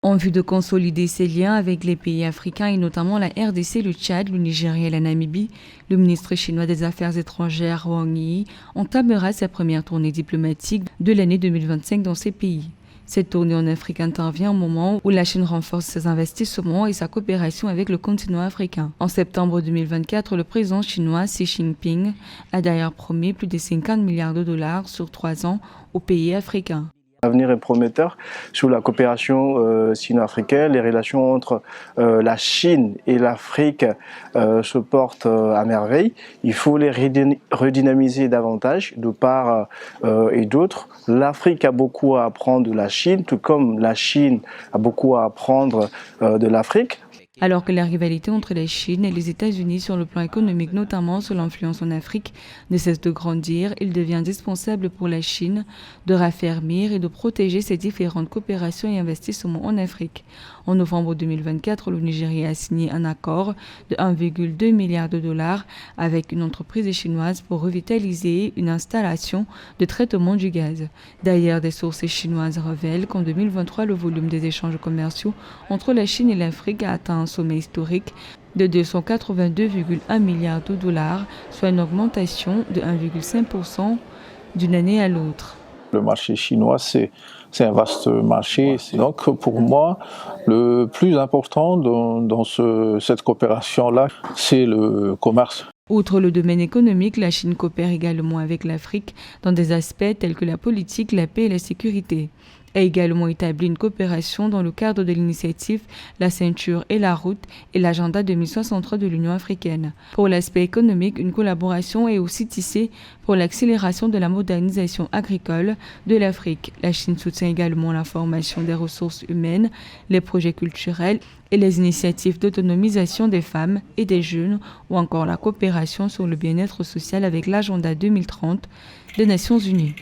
En vue de consolider ses liens avec les pays africains et notamment la RDC, le Tchad, le Nigeria et la Namibie, le ministre chinois des Affaires étrangères Wang Yi entamera sa première tournée diplomatique de l'année 2025 dans ces pays. Cette tournée en Afrique intervient au moment où la Chine renforce ses investissements et sa coopération avec le continent africain. En septembre 2024, le président chinois Xi Jinping a d'ailleurs promis plus de 50 milliards de dollars sur 3 ans aux pays africains. L'avenir est prometteur sur la coopération sino-africaine. Les relations entre la Chine et l'Afrique se portent à merveille. Il faut les redynamiser davantage de part et d'autre. L'Afrique a beaucoup à apprendre de la Chine, tout comme la Chine a beaucoup à apprendre de l'Afrique. Alors que la rivalité entre la Chine et les États-Unis sur le plan économique, notamment sur l'influence en Afrique, ne cesse de grandir, il devient indispensable pour la Chine de raffermir et de protéger ses différentes coopérations et investissements en Afrique. En novembre 2024, le Nigeria a signé un accord de 1,2 milliard de dollars avec une entreprise chinoise pour revitaliser une installation de traitement du gaz. D'ailleurs, des sources chinoises révèlent qu'en 2023, le volume des échanges commerciaux entre la Chine et l'Afrique a atteint un sommet historique de 282,1 milliards de dollars, soit une augmentation de 1,5% d'une année à l'autre. Le marché chinois, c'est un vaste marché. Donc pour moi, le plus important dans cette coopération-là, c'est le commerce. Outre le domaine économique, la Chine coopère également avec l'Afrique dans des aspects tels que la politique, la paix et la sécurité. A également établi une coopération dans le cadre de l'initiative La ceinture et la route et l'agenda 2063 de l'Union africaine. Pour l'aspect économique, une collaboration est aussi tissée pour l'accélération de la modernisation agricole de l'Afrique. La Chine soutient également la formation des ressources humaines, les projets culturels et les initiatives d'autonomisation des femmes et des jeunes ou encore la coopération sur le bien-être social avec l'agenda 2030 des Nations Unies.